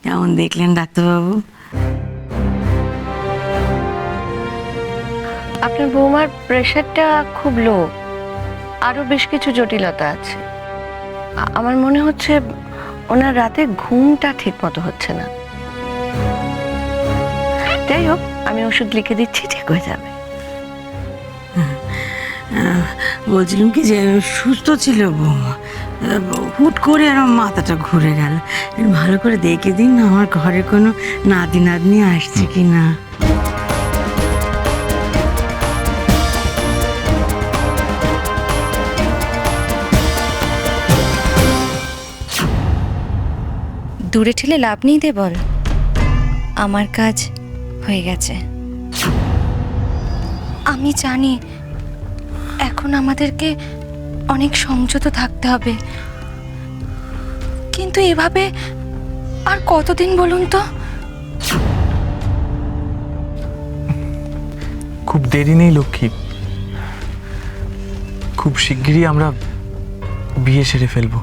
কেমন দেখলেন ডাক্তারবাবু? আপনার বৌমার প্রেশারটা খুব লো, আরো বেশ কিছু জটিলতা আছে। আমার মনে হচ্ছে ওনার রাতে ঘুমটা ঠিক মতো হচ্ছে না। যাই হোক, আমি ওষুধ লিখে দিচ্ছি, ঠিক হয়ে যাবে। বলছিলাম কি যে সুস্থ ছিল বৌমা, হুট করে আর আমার মাথাটা ঘুরে গেল। ভালো করে দেখে দিন না আমার ঘরে কোনো নাতি নাতনি আসছে কি না। দূরে ঠেলে লাভ নেই দে বল, আমার কাজ হয়ে গেছে। আমি জানি এখন আমাদেরকে অনেক সংযত থাকতে হবে, কিন্তু এভাবে আর কতদিন বলুন তো? খুব দেরি নেই লক্ষ্মী, খুব শিগগিরই আমরা বিয়ে সেরে ফেলবো।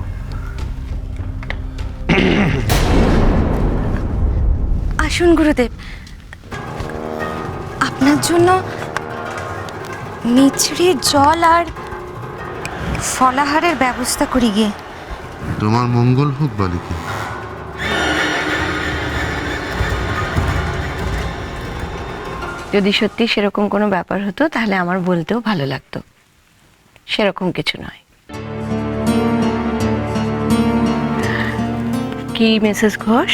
আসুন গুরুদেব, আপনার জন্য মিছরির জল আর ফলাহারের ব্যবস্থা করি গিয়ে। তোমার মঙ্গল হোক বালিকা। যদি সত্যি সেরকম কোনো ব্যাপার হতো তাহলে আমার বলতেও ভালো লাগতো, সেরকম কিছু নয়। কি মিসেস ঘোষ,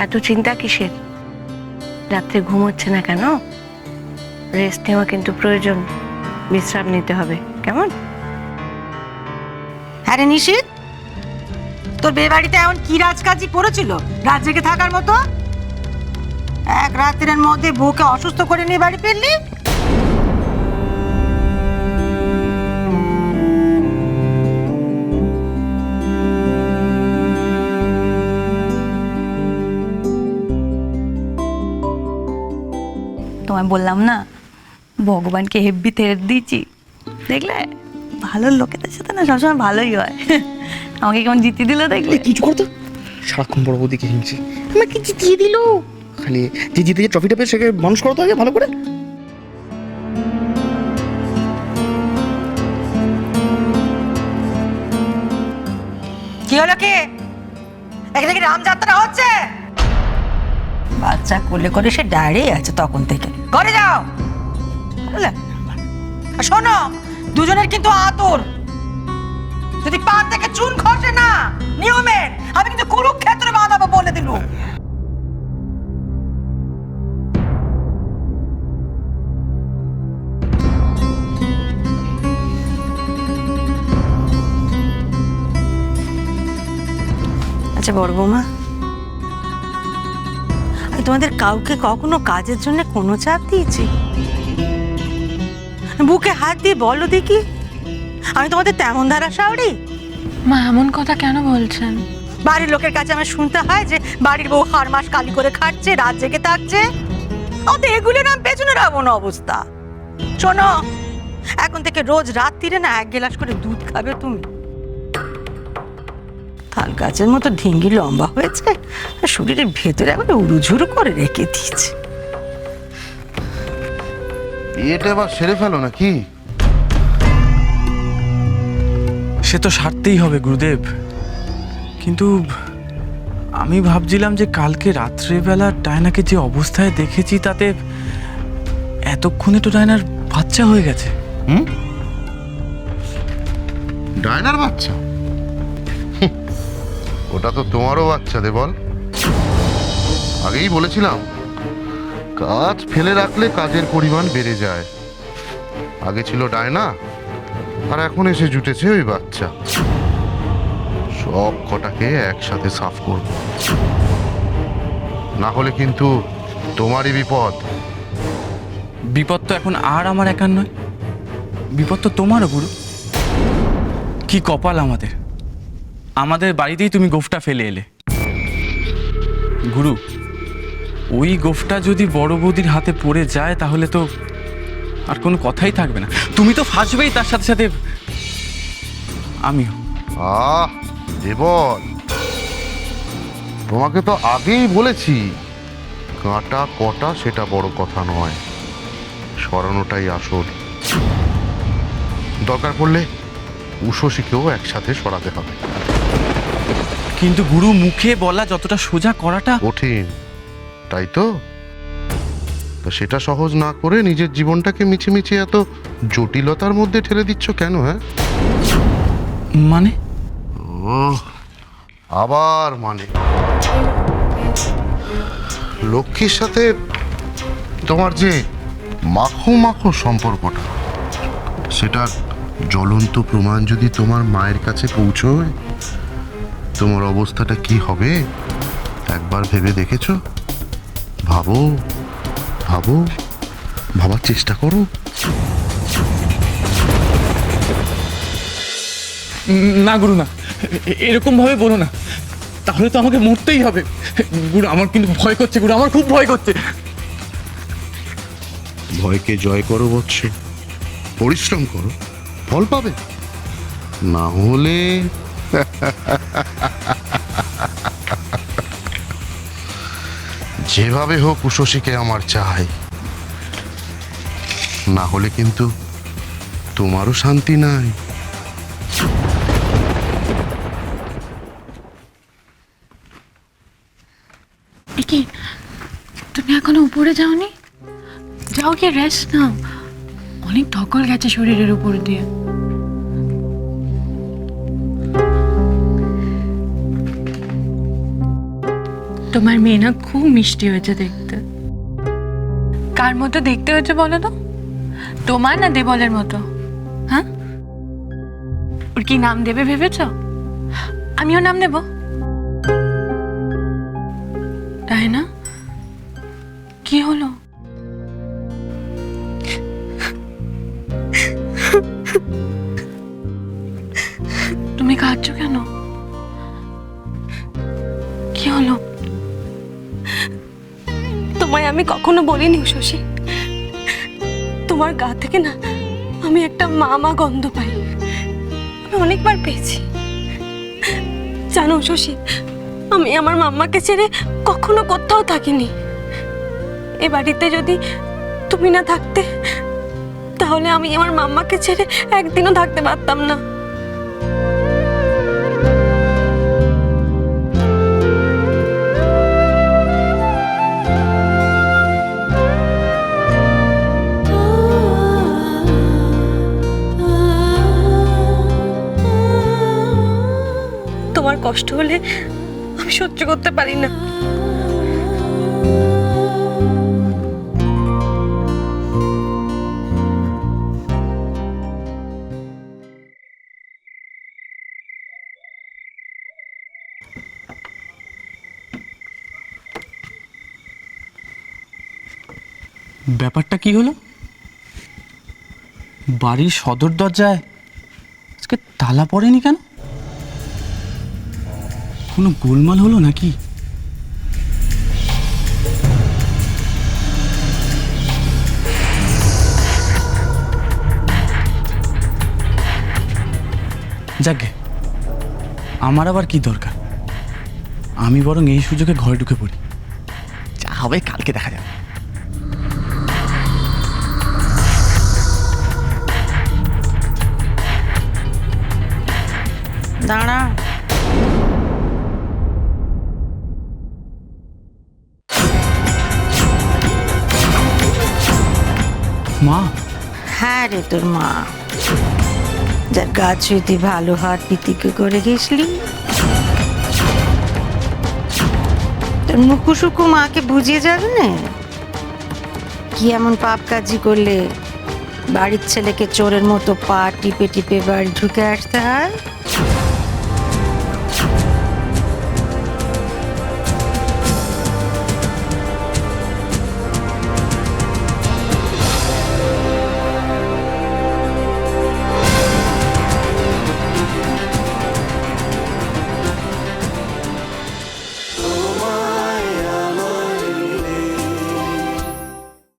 এত চিন্তা কিসের? রাত্রে ঘুম হচ্ছে না কেন? রেস্ট নেওয়া কিন্তু প্রয়োজন, বিশ্রাম নিতে হবে, কেমন? হ্যাঁ রে নিশিত, তোর বিয়ে বাড়িতে এমন কি রাজকাজই পড়েছিল রাত জেগে থাকার মতো? এক রাত্রের মধ্যে বউকে অসুস্থ করে নিয়ে বাড়ি ফিরলি। তোমায় বললাম না, ভগবানকে হেব্বি তেড়ে দিয়েছি। দেখলে ভালো লোকেদের সাথে না সবসময় ভালোই হয়। আমাকে কেমন জিতিয়ে দিল দেখলে? কিছু করতো সারাক্ষণ বড় বৌদিকে হিংসে আমাকে জিতিয়ে দিল। খালি যে জিতে যে ট্রফিটা পেয়ে সেকে মানুষ করো তো আগে ভালো করে। কি হলো কি? এখানে কি রামযাত্রা হচ্ছে? বাচ্চা কোলে করে সে দাঁড়িয়ে আছে তখন থেকে। ঘরে যাও। বুঝলে? আর শোনো, দুজনের কিন্তু আতর। যদি পা থেকে চুন খসে না নিয়মের, আমি কিন্তু কুরুক্ষেত্রে বাঁধাবো বলে দিলুম। আচ্ছা বড় বৌমা, আমি তোমাদের কাউকে কখনো কাজের জন্য কোনো চাপ দিয়েছি? বুকে হাত দিয়ে বলো দেখি, আমি তোমাদের তেমন ধারা সাউরি? মা এমন কথা কেন বলছেন? বাড়ির লোকের কাছে আমার শুনতে হয় যে বাড়ির বউ হার মাস কালি করে খাটছে, রাত জেগে থাকছে। তো এগুলো না পেছনে রাখবো না অবস্থা। শোনো, এখন থেকে রোজ রাত্রিরে না 1 গ্লাস করে দুধ খাবে তুমি। তাল গাছের মতো ঢিঙ্গি লম্বা হয়েছে, আর শরীরের ভেতরে এখন উড়ুঝুড়ু করে রেখে দিয়েছে। এটা এবার সেরে ফেলো নাকি? সে তো সারতেই হবে গুরুদেব, কিন্তু আমি ভাবছিলাম যে কালকে রাত্রেবেলা ডায়নাকে যে অবস্থায় দেখেছি তাতে এতক্ষণে তো ডায়নার বাচ্চা হয়ে গেছে। ডায়নার বাচ্চা? ওটা তো তোমারও বাচ্চা দেবল। আগেই বলেছিলাম, কাজ ফেলে রাখলে কাজের পরিমাণ বেড়ে যায়। আগে ছিল ডায়না, আর এখন এসে জুটেছে ওই বাচ্চা। সব কটাকে একসাথে সাফ করব, না হলে কিন্তু তোমারই বিপদ। বিপদ তো এখন আর আমার একার নয়, বিপদ তো তোমারও গুরু। কি কপাল আমাদের, আমাদের বাড়িতেই তুমি গোফটা ফেলে এলে। গুরু, ওই গোফটা যদি বড় বৌদির হাতে পড়ে যায় তাহলে তো আর কোনো কথাই থাকবে না। তুমি তো ফাঁসবেই, তার সাথে সাথে আমিও। আহ দেবল, তোমাকে তো আগেই বলেছি, কাঁটা কটা সেটা বড় কথা নয়, সরানোটাই আসল। দরকার পড়লে উষসীকেও একসাথে সরাতে হবে। কিন্তু গুরু, মুখে বলা যতটা সোজা করাটা কঠিন, তাই তো? তা সেটা সহজ না করে নিজের জীবনটাকে মিছিমিছি এত জটিলতার মধ্যে ঠেলে দিচ্ছ কেন? হ্যাঁ, মানে আবার মানে লক্ষ্মীর সাথে তোমার যে মাখো মাখো সম্পর্কটা, সেটার জ্বলন্ত প্রমাণ যদি তোমার মায়ের কাছে পৌঁছয়, তোমার অবস্থাটা কি হবে একবার ভেবে দেখেছো? ভাবো ভাবো, ভাবার চেষ্টা করো। না গুরু, না, এরকম ভাবে বলো না, তাহলে তো আমাকে মরতেই হবে। গুরু, আমার কিন্তু ভয় করছে, গুরু, আমার খুব ভয় করছে। ভয়কে জয় করো বৎস, পরিশ্রম করো, ফল পাবে। না হলে যেভাবে হোক উষসীকে আমার চাই, না হলে কিন্তু তোমারও শান্তি নাই। কি তুমি এখনো উপরে যাওনি? যাও, গিয়ে রেস্ট নাও, অনেক ধকল গেছে শরীরের উপর দিয়ে। তোমার মেয়ে না খুব মিষ্টি হয়েছে দেখতে। কার মতো দেখতে হয়েছে বলো তো? তোমার না দেবলের মতো? হ্যাঁ, ওর কি নাম দেবে ভেবেছ? আমিও নাম দেব, তাই না? কি হলো? তুমি কাঁদছো কেন? কি হলো? তোমায় আমি কখনো বলিনি শশী, তোমার গা থেকে না আমি একটা মা গন্ধ পাই। আমি অনেকবার পেয়েছি। জানো শশী, আমি আমার মাম্মাকে ছেড়ে কখনো কোথাও থাকিনি। এ বাড়িতে যদি তুমি না থাকতে, তাহলে আমি আমার মাম্মাকে ছেড়ে একদিনও থাকতে পারতাম না। তোমার কষ্ট হলে আমি সহ্য করতে পারি না। ব্যাপারটা কি হলো? বাড়ির সদর দরজায় আজকে তালা পড়েনি কেন? কোনো গোলমাল হলো নাকি? যাকে, আমার আবার কি দরকার? আমি বরং এই সুযোগে ঘরে ঢুকে পড়ি, যা হবে কালকে দেখা যাবে। দাঁড়া, মা? হ্যাঁ রে, তোর মা, যার গাছ ছুঁতে ভালো হাত পিতিকে করে গেছলি। তোর মুকুসুকু মাকে বুঝিয়ে যাবে না কি এমন পাপ কাজি করলে বাড়ির ছেলেকে চোরের মতো পা টিপে টিপে বাড়ি ঢুকে আসতে হয়।